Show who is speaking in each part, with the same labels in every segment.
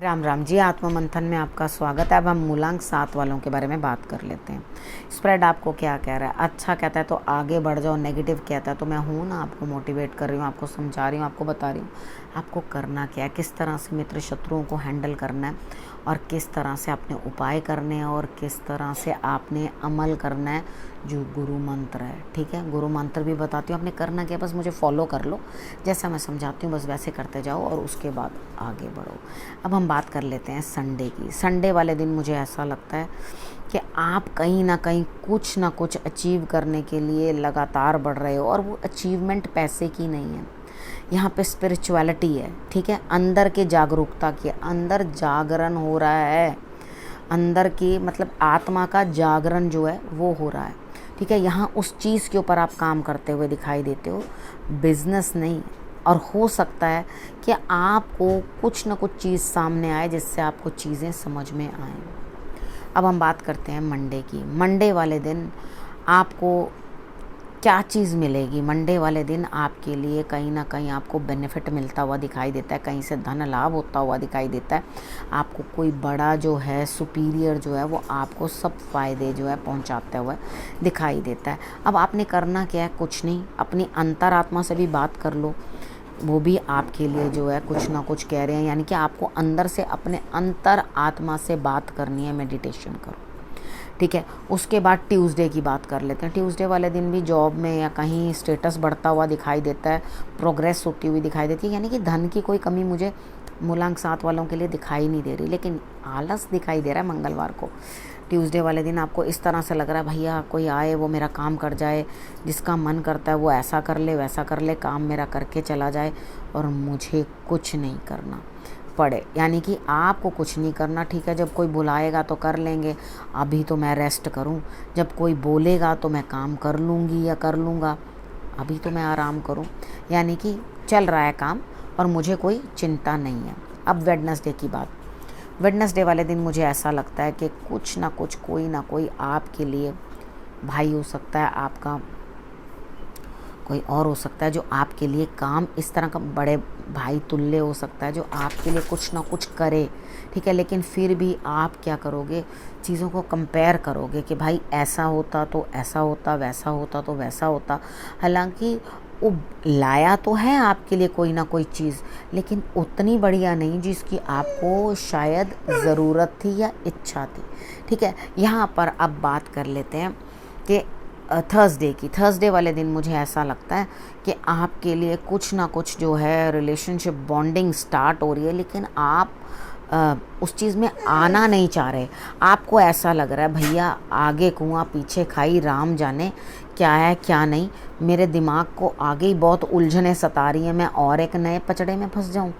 Speaker 1: राम राम जी। आत्म मंथन में आपका स्वागत है। अब हम मूलांक 7 वालों के बारे में बात कर लेते हैं। स्प्रेड आपको क्या कह रहा है? अच्छा कहता है तो आगे बढ़ जाओ, नेगेटिव कहता है तो मैं हूँ ना, आपको मोटिवेट कर रही हूँ, आपको समझा रही हूँ, आपको बता रही हूँ आपको करना क्या है, किस तरह से मित्र शत्रुओं को हैंडल करना है और किस तरह से आपने उपाय करने हैं और किस तरह से आपने अमल करना है। जो गुरु मंत्र है, ठीक है, गुरु मंत्र भी बताती हूँ आपने करना क्या, बस मुझे फॉलो कर लो, जैसा मैं समझाती हूँ बस वैसे करते जाओ और उसके बाद आगे बढ़ो। अब हम बात कर लेते हैं संडे की। संडे वाले दिन मुझे ऐसा लगता है कि आप कहीं ना कहीं कुछ ना कुछ अचीव करने के लिए लगातार बढ़ रहे हो और वो अचीवमेंट पैसे की नहीं है, यहाँ पे स्पिरिचुअलिटी है, ठीक है, अंदर के जागरूकता की, अंदर जागरण हो रहा है, अंदर की मतलब आत्मा का जागरण जो है वो हो रहा है, ठीक है। यहाँ उस चीज़ के ऊपर आप काम करते हुए दिखाई देते हो, बिजनेस नहीं। और हो सकता है कि आपको कुछ ना कुछ चीज़ सामने आए जिससे आपको चीज़ें समझ में आएँ। अब हम बात करते हैं मंडे की। मंडे वाले दिन आपको क्या चीज़ मिलेगी? मंडे वाले दिन आपके लिए कहीं ना कहीं आपको बेनिफिट मिलता हुआ दिखाई देता है, कहीं से धन लाभ होता हुआ दिखाई देता है, आपको कोई बड़ा जो है सुपीरियर जो है वो आपको सब फ़ायदे जो है पहुंचाते हुए दिखाई देता है। अब आपने करना क्या है? कुछ नहीं, अपनी अंतरात्मा से भी बात कर लो, वो भी आपके लिए जो है कुछ ना कुछ कह रहे हैं, यानी कि आपको अंदर से अपने अंतर आत्मा से बात करनी है। मेडिटेशन करो, ठीक है। उसके बाद ट्यूसडे की बात कर लेते हैं। ट्यूसडे वाले दिन भी जॉब में या कहीं स्टेटस बढ़ता हुआ दिखाई देता है, प्रोग्रेस होती हुई दिखाई देती है, यानी कि धन की कोई कमी मुझे मूलांक 7 वालों के लिए दिखाई नहीं दे रही, लेकिन आलस दिखाई दे रहा है मंगलवार को। ट्यूसडे वाले दिन आपको इस तरह से लग रहा है भैया कोई आए वो मेरा काम कर जाए, जिसका मन करता है वो ऐसा कर ले वैसा कर ले, काम मेरा करके चला जाए और मुझे कुछ नहीं करना पड़े, यानी कि आपको कुछ नहीं करना, ठीक है। जब कोई बुलाएगा तो कर लेंगे, अभी तो मैं रेस्ट करूं, जब कोई बोलेगा तो मैं काम कर लूँगी या कर लूँगा, अभी तो मैं आराम करूं, यानी कि चल रहा है काम और मुझे कोई चिंता नहीं है। अब वेडनेसडे की बात। वेडनेसडे वाले दिन मुझे ऐसा लगता है कि कुछ ना कुछ कोई ना कोई आपके लिए भाई हो सकता है, आपका कोई और हो सकता है जो आपके लिए काम इस तरह का बड़े भाई तुल्य हो सकता है जो आपके लिए कुछ ना कुछ करे, ठीक है। लेकिन फिर भी आप क्या करोगे? चीज़ों को कंपेयर करोगे कि भाई ऐसा होता तो ऐसा होता, वैसा होता तो वैसा होता। हालांकि वो लाया तो है आपके लिए कोई ना कोई चीज़, लेकिन उतनी बढ़िया नहीं जिसकी आपको शायद ज़रूरत थी या इच्छा थी, ठीक है। यहाँ पर अब बात कर लेते हैं कि थर्सडे की। थर्सडे वाले दिन मुझे ऐसा लगता है कि आपके लिए कुछ ना कुछ जो है रिलेशनशिप बॉन्डिंग स्टार्ट हो रही है, लेकिन आप उस चीज़ में आना नहीं चाह रहे। आपको ऐसा लग रहा है भैया आगे कुआं पीछे खाई, राम जाने क्या है क्या नहीं, मेरे दिमाग को आगे ही बहुत उलझने सता रही हैं, मैं और एक नए पचड़े में फंस जाऊं,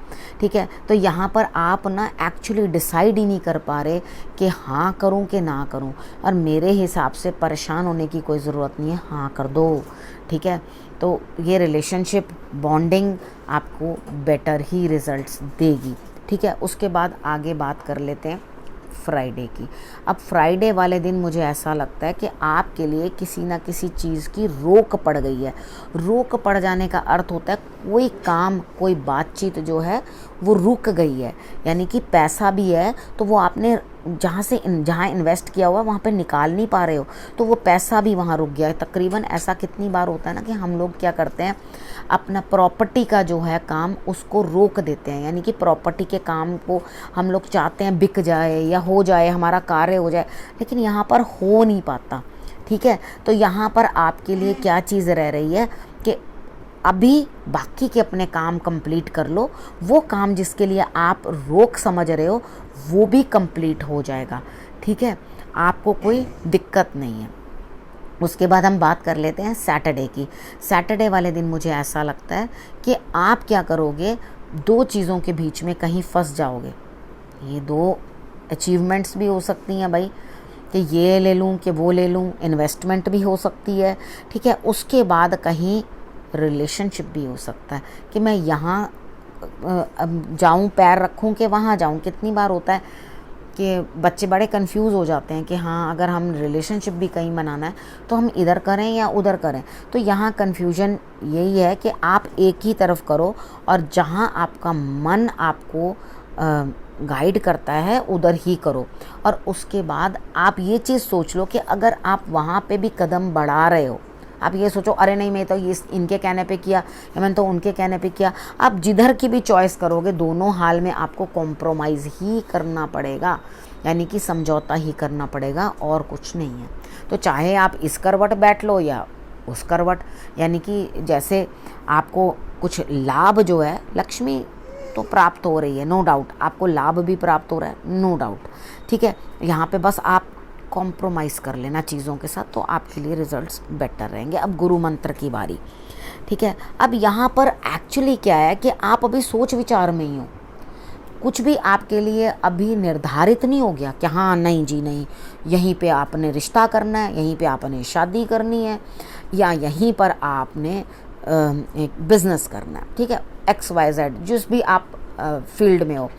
Speaker 1: ठीक है। तो यहाँ पर आप ना एक्चुअली डिसाइड ही नहीं कर पा रहे कि हाँ करूँ कि ना करूँ, और मेरे हिसाब से परेशान होने की कोई ज़रूरत नहीं है, हाँ कर दो, ठीक है। तो ये रिलेशनशिप बॉन्डिंग आपको बेटर ही रिजल्ट्स देगी, ठीक है। उसके बाद आगे बात कर लेते हैं फ्राइडे की। अब फ्राइडे वाले दिन मुझे ऐसा लगता है कि आपके लिए किसी ना किसी चीज़ की रोक पड़ गई है। रोक पड़ जाने का अर्थ होता है कोई काम कोई बातचीत जो है वो रुक गई है, यानी कि पैसा भी है तो वो आपने जहाँ इन्वेस्ट किया हुआ वहाँ पे निकाल नहीं पा रहे हो, तो वो पैसा भी वहाँ रुक गया है। तकरीबन ऐसा कितनी बार होता है ना कि हम लोग क्या करते हैं, अपना प्रॉपर्टी का जो है काम उसको रोक देते हैं, यानी कि प्रॉपर्टी के काम को हम लोग चाहते हैं बिक जाए या हो जाए, हमारा कार्य हो जाए, लेकिन यहाँ पर हो नहीं पाता, ठीक है। तो यहाँ पर आपके लिए क्या चीज़ रह रही है कि अभी बाकी के अपने काम कंप्लीट कर लो, वो काम जिसके लिए आप रोक समझ रहे हो वो भी कंप्लीट हो जाएगा, ठीक है, आपको कोई दिक्कत नहीं है। उसके बाद हम बात कर लेते हैं सैटरडे की। सैटरडे वाले दिन मुझे ऐसा लगता है कि आप क्या करोगे, दो चीज़ों के बीच में कहीं फंस जाओगे। ये दो अचीवमेंट्स भी हो सकती हैं भाई, कि ये ले लूँ कि वो ले लूँ, इन्वेस्टमेंट भी हो सकती है, ठीक है। उसके बाद कहीं रिलेशनशिप भी हो सकता है कि मैं यहाँ जाऊँ, पैर रखूँ कि वहाँ जाऊँ। कितनी बार होता है कि बच्चे बड़े कंफ्यूज हो जाते हैं कि हाँ अगर हम रिलेशनशिप भी कहीं बनाना है तो हम इधर करें या उधर करें। तो यहाँ कंफ्यूजन यही है कि आप एक ही तरफ करो, और जहाँ आपका मन आपको गाइड करता है उधर ही करो। और उसके बाद आप ये चीज़ सोच लो कि अगर आप वहाँ पे भी कदम बढ़ा रहे हो, आप ये सोचो अरे नहीं मैं तो ये इनके कहने पे किया या मैंने तो उनके कहने पे किया, आप जिधर की भी चॉइस करोगे दोनों हाल में आपको कॉम्प्रोमाइज़ ही करना पड़ेगा, यानी कि समझौता ही करना पड़ेगा और कुछ नहीं है। तो चाहे आप इस करवट बैठ लो या उस करवट, यानी कि जैसे आपको कुछ लाभ जो है, लक्ष्मी तो प्राप्त हो रही है नो डाउट, आपको लाभ भी प्राप्त हो रहा है नो डाउट, ठीक है। यहाँ पे बस आप कॉम्प्रोमाइज़ कर लेना चीज़ों के साथ, तो आपके लिए रिजल्ट्स बेटर रहेंगे। अब गुरु मंत्र की बारी, ठीक है। अब यहाँ पर एक्चुअली क्या है कि आप अभी सोच विचार में ही हो, कुछ भी आपके लिए अभी निर्धारित नहीं हो गया कि हाँ नहीं जी नहीं, यहीं पे आपने रिश्ता करना है, यहीं पे आपने शादी करनी है, या यहीं पर आपने एक बिज़नेस करना है, ठीक है। XYZ जिस भी आप फील्ड में हो,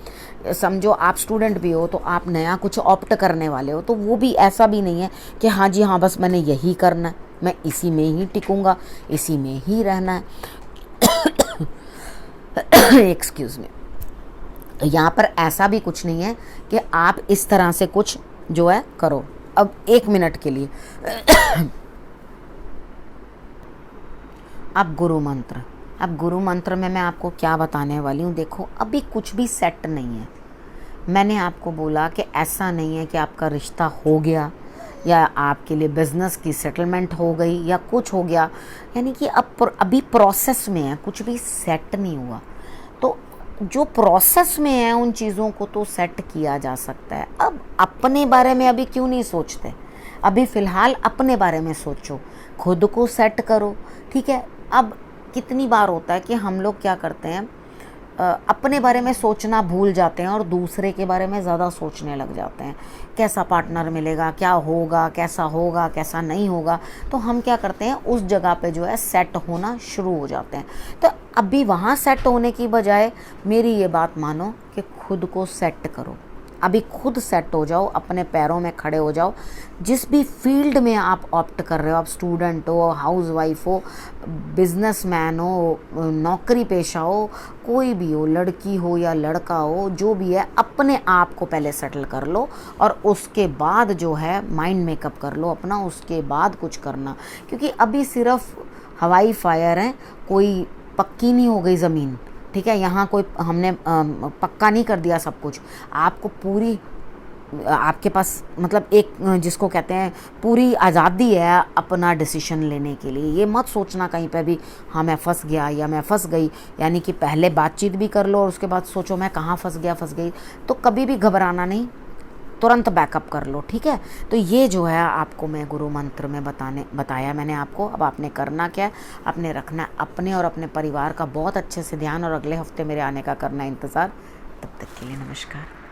Speaker 1: समझो आप स्टूडेंट भी हो तो आप नया कुछ ऑप्ट करने वाले हो, तो वो भी ऐसा भी नहीं है कि हाँ जी हाँ बस मैंने यही करना है, मैं इसी में ही टिकूँगा, इसी में ही रहना है। Excuse me. यहाँ पर ऐसा भी कुछ नहीं है कि आप इस तरह से कुछ जो है करो। अब 1 मिनट के लिए अब गुरु मंत्र में मैं आपको क्या बताने वाली हूँ। देखो अभी कुछ भी सेट नहीं है। मैंने आपको बोला कि ऐसा नहीं है कि आपका रिश्ता हो गया या आपके लिए बिज़नेस की सेटलमेंट हो गई या कुछ हो गया, यानी कि अब अभी प्रोसेस में है, कुछ भी सेट नहीं हुआ। तो जो प्रोसेस में है उन चीज़ों को तो सेट किया जा सकता है। अब अपने बारे में अभी क्यों नहीं सोचते, अभी फ़िलहाल अपने बारे में सोचो, खुद को सेट करो, ठीक है। अब कितनी बार होता है कि हम लोग क्या करते हैं, अपने बारे में सोचना भूल जाते हैं और दूसरे के बारे में ज़्यादा सोचने लग जाते हैं, कैसा पार्टनर मिलेगा, क्या होगा, कैसा नहीं होगा। तो हम क्या करते हैं, उस जगह पे जो है सेट होना शुरू हो जाते हैं। तो अभी वहाँ सेट होने की बजाय मेरी ये बात मानो कि खुद को सेट करो, अभी खुद सेट हो जाओ, अपने पैरों में खड़े हो जाओ। जिस भी फील्ड में आप ऑप्ट कर रहे हो, आप स्टूडेंट हो, हाउसवाइफ हो, बिजनेसमैन हो, नौकरी पेशा हो, कोई भी हो, लड़की हो या लड़का हो, जो भी है, अपने आप को पहले सेटल कर लो और उसके बाद जो है माइंड मेकअप कर लो अपना, उसके बाद कुछ करना। क्योंकि अभी सिर्फ हवाई फायर है, कोई पक्की नहीं हो गई ज़मीन, ठीक है। यहाँ कोई हमने पक्का नहीं कर दिया सब कुछ, आपको पूरी, आपके पास मतलब एक जिसको कहते हैं पूरी आज़ादी है अपना डिसीजन लेने के लिए। ये मत सोचना कहीं पे भी हाँ मैं फंस गया या मैं फंस गई, यानी कि पहले बातचीत भी कर लो और उसके बाद सोचो मैं कहाँ फंस गई। तो कभी भी घबराना नहीं, तुरंत बैकअप कर लो, ठीक है। तो ये जो है आपको मैं गुरु मंत्र में बताया मैंने आपको। अब आपने करना क्या है, आपने रखना अपने और अपने परिवार का बहुत अच्छे से ध्यान और अगले हफ्ते मेरे आने का करना इंतज़ार। तब तक के लिए नमस्कार।